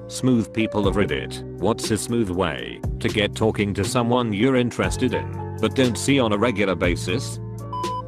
Smooth people of Reddit, what's a smooth way to get talking to someone you're interested in, but don't see on a regular basis?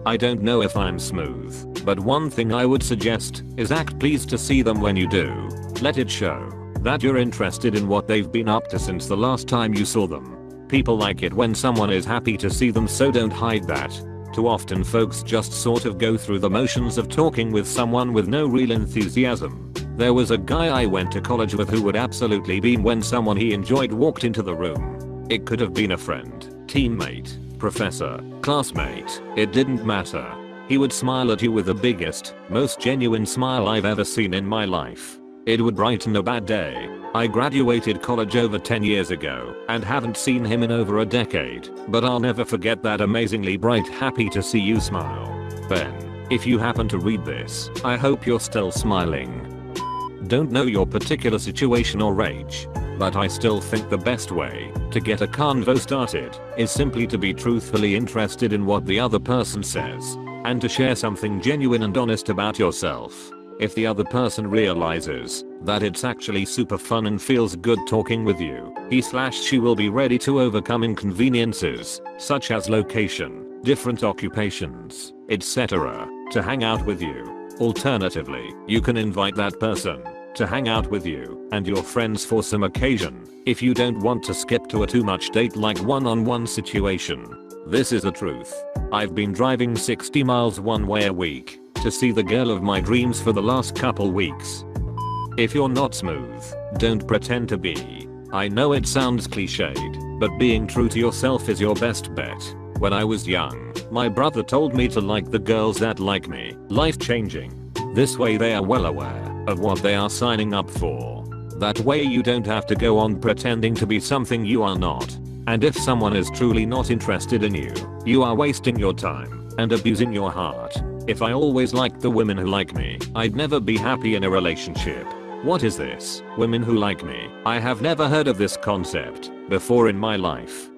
I don't know if I'm smooth, but one thing I would suggest is act pleased to see them when you do. Let it show that you're interested in what they've been up to since the last time you saw them. People like it when someone is happy to see them, so don't hide that. Too often folks just sort of go through the motions of talking with someone with no real enthusiasm. There was a guy I went to college with who would absolutely beam when someone he enjoyed walked into the room. It could have been a friend, teammate, professor, classmate, it didn't matter. He would smile at you with the biggest, most genuine smile I've ever seen in my life. It would brighten a bad day. I graduated college over 10 years ago and haven't seen him in over a decade, but I'll never forget that amazingly bright happy to see you smile. Ben, if you happen to read this, I hope you're still smiling. Don't know your particular situation or age, but I still think the best way to get a convo started is simply to be truthfully interested in what the other person says and to share something genuine and honest about yourself. If the other person realizes that it's actually super fun and feels good talking with you, he/she will be ready to overcome inconveniences such as location, different occupations, etc. to hang out with you. Alternatively, you can invite that person to hang out with you and your friends for some occasion if you don't want to skip to a too much date like one-on-one situation. This is the truth. I've been driving 60 miles one way a week to see the girl of my dreams for the last couple weeks. If you're not smooth, don't pretend to be. I know it sounds cliched, but being true to yourself is your best bet. When I was young, my brother told me to like the girls that like me. Life changing. This way they are well aware of what they are signing up for. That way you don't have to go on pretending to be something you are not. And if someone is truly not interested in you, you are wasting your time and abusing your heart. If I always liked the women who like me, I'd never be happy in a relationship. What is this? Women who like me? I have never heard of this concept before in my life.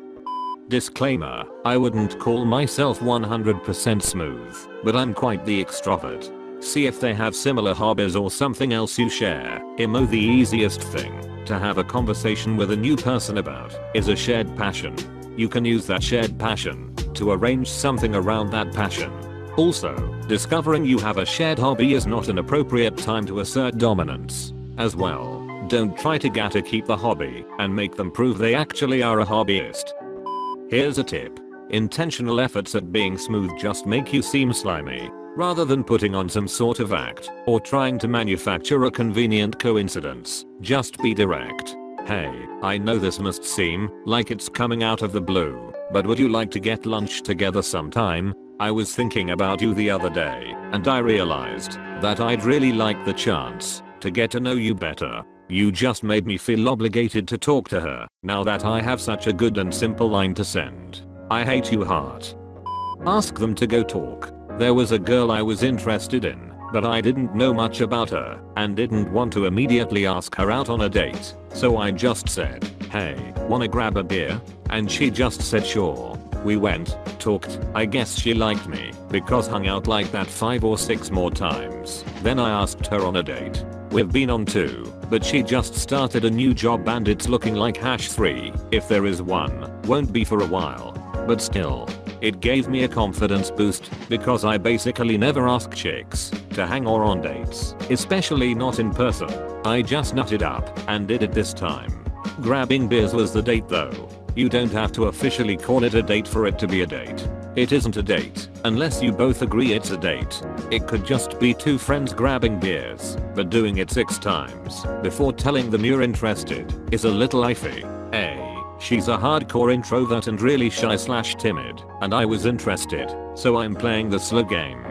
Disclaimer, I wouldn't call myself 100% smooth, but I'm quite the extrovert. See if they have similar hobbies or something else you share. The easiest thing to have a conversation with a new person about is a shared passion. You can use that shared passion to arrange something around that passion. Also, discovering you have a shared hobby is not an appropriate time to assert dominance. As well, don't try to keep the hobby and make them prove they actually are a hobbyist. Here's a tip. Intentional efforts at being smooth just make you seem slimy, rather than putting on some sort of act or trying to manufacture a convenient coincidence. Just be direct. Hey, I know this must seem like it's coming out of the blue, but would you like to get lunch together sometime? I was thinking about you the other day, and I realized that I'd really like the chance to get to know you better. You just made me feel obligated to talk to her, now that I have such a good and simple line to send. I hate you, heart. Ask them to go talk. There was a girl I was interested in, but I didn't know much about her and didn't want to immediately ask her out on a date, so I just said, hey, wanna grab a beer? And she just said sure. We went, talked, I guess she liked me because hung out like that 5 or 6 more times. Then I asked her on a date. We've been on 2, but she just started a new job and it's looking like #3, if there is one, won't be for a while. But still, it gave me a confidence boost because I basically never ask chicks to hang or on dates, especially not in person. I just nutted up and did it this time. Grabbing beers was the date though. You don't have to officially call it a date for it to be a date. It isn't a date unless you both agree it's a date. It could just be 2 friends grabbing beers, but doing it 6 times before telling them you're interested is a little iffy. She's a hardcore introvert and really shy/timid, and I was interested, so I'm playing the slow game.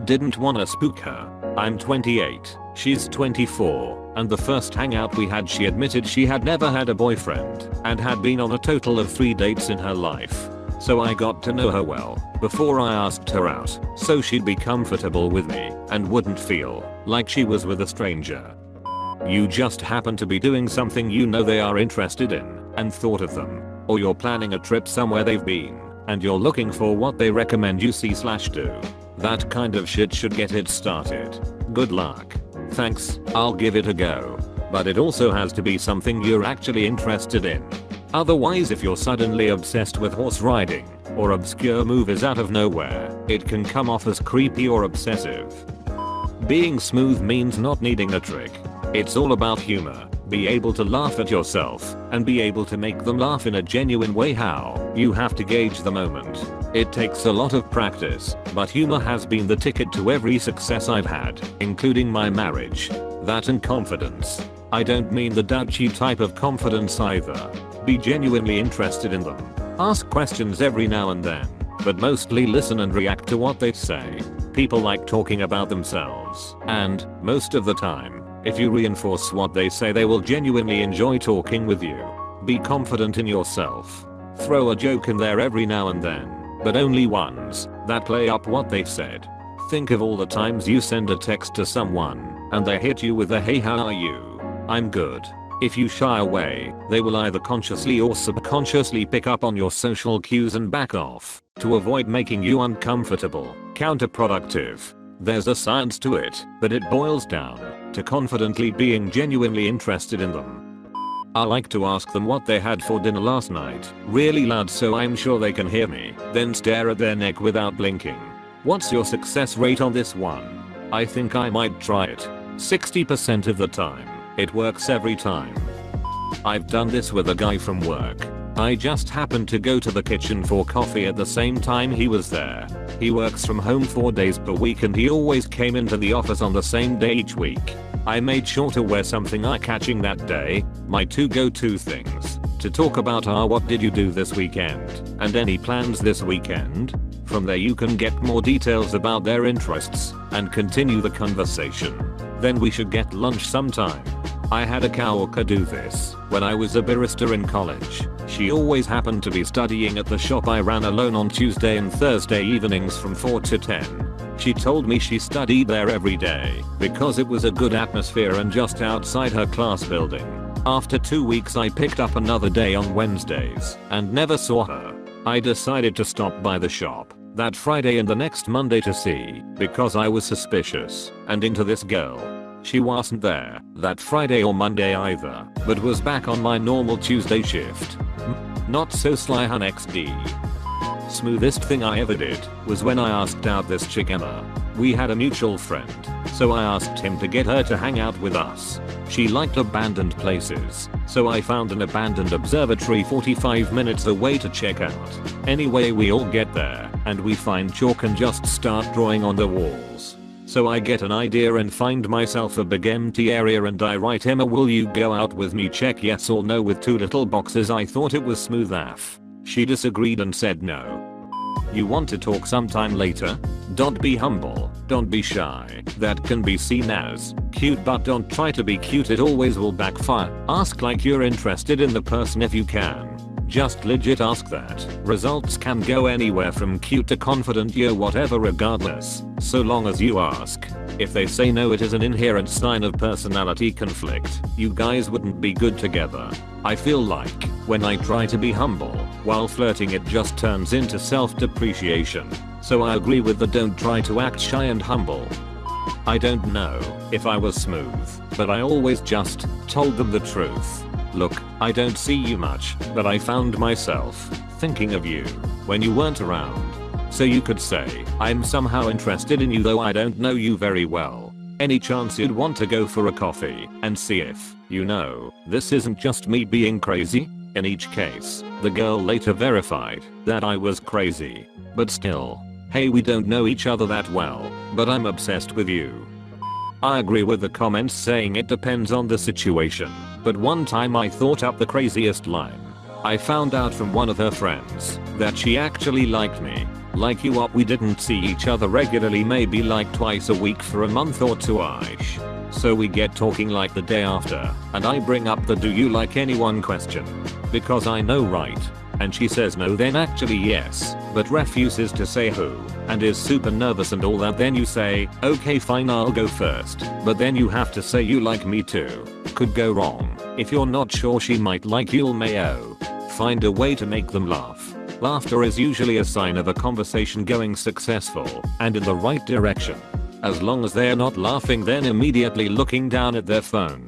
Didn't wanna spook her. I'm 28, she's 24, and the first hangout we had she admitted she had never had a boyfriend and had been on a total of 3 dates in her life. So I got to know her well before I asked her out, so she'd be comfortable with me and wouldn't feel like she was with a stranger. You just happen to be doing something you know they are interested in and thought of them, or you're planning a trip somewhere they've been and you're looking for what they recommend you see/do. That kind of shit should get it started. Good luck. Thanks, I'll give it a go. but it also has to be something you're actually interested in. Otherwise, if you're suddenly obsessed with horse riding or obscure movies out of nowhere, it can come off as creepy or obsessive. Being smooth means not needing a trick. It's all about humor. Be able to laugh at yourself and be able to make them laugh in a genuine way. How? You have to gauge the moment. It takes a lot of practice, but humor has been the ticket to every success I've had, including my marriage. That and confidence. I don't mean the douchey type of confidence either. Be genuinely interested in them. Ask questions every now and then, but mostly listen and react to what they say. People like talking about themselves, and, most of the time, if you reinforce what they say, they will genuinely enjoy talking with you. Be confident in yourself. Throw a joke in there every now and then, but only ones that play up what they've said. Think of all the times you send a text to someone and they hit you with a "Hey, how are you? I'm good." If you shy away, they will either consciously or subconsciously pick up on your social cues and back off to avoid making you uncomfortable. Counterproductive. There's a science to it, but it boils down to confidently being genuinely interested in them. I like to ask them what they had for dinner last night, really loud so I'm sure they can hear me, then stare at their neck without blinking. What's your success rate on this one? I think I might try it. 60% of the time. It works every time. I've done this with a guy from work. I just happened to go to the kitchen for coffee at the same time he was there. He works from home 4 days per week and he always came into the office on the same day each week. I made sure to wear something eye-catching that day. My two go-to things to talk about are what did you do this weekend and any plans this weekend. From there you can get more details about their interests and continue the conversation. Then we should get lunch sometime. I had a coworker do this when I was a barista in college. She always happened to be studying at the shop I ran alone on Tuesday and Thursday evenings from 4 to 10. She told me she studied there every day because it was a good atmosphere and just outside her class building. After 2 weeks I picked up another day on Wednesdays and never saw her. I decided to stop by the shop that Friday and the next Monday to see because I was suspicious and into this girl. She wasn't there that Friday or Monday either, but was back on my normal Tuesday shift. Not so sly, hun XD. Smoothest thing I ever did was when I asked out this chick Emma. We had a mutual friend, so I asked him to get her to hang out with us. She liked abandoned places, so I found an abandoned observatory 45 minutes away to check out. Anyway, we all get there and we find chalk and just start drawing on the walls. So I get an idea and find myself a big empty area and I write, "Emma, will you go out with me? Check yes or no," with 2 little boxes. I thought it was smooth AF. She disagreed and said no. You want to talk sometime later? Don't be humble, don't be shy. That can be seen as cute, but don't try to be cute, it always will backfire. Ask like you're interested in the person if you can. Just legit ask that. Results can go anywhere from cute to confident, yo, whatever, regardless, so long as you ask. If they say no, it is an inherent sign of personality conflict. You guys wouldn't be good together. I feel like when I try to be humble while flirting, it just turns into self-depreciation. So I agree with the don't try to act shy and humble. I don't know if I was smooth, but I always just told them the truth. Look, I don't see you much, but I found myself thinking of you when you weren't around. So you could say, I'm somehow interested in you though I don't know you very well. Any chance you'd want to go for a coffee and see if, you know, this isn't just me being crazy? In each case, the girl later verified that I was crazy. But still, hey, we don't know each other that well, but I'm obsessed with you. I agree with the comments saying it depends on the situation, but one time I thought up the craziest line. I found out from one of her friends that she actually liked me. Like you up, we didn't see each other regularly, maybe like twice a week for a month or 2ish. So we get talking like the day after, and I bring up the "do you like anyone" question. Because I know, right? And she says no, then actually yes, but refuses to say who, and is super nervous and all that. Then you say, okay fine, I'll go first, but then you have to say you like me too. Could go wrong. If you're not sure she might like you, mayo. Find a way to make them laugh. Laughter is usually a sign of a conversation going successful and in the right direction. As long as they're not laughing, then immediately looking down at their phone.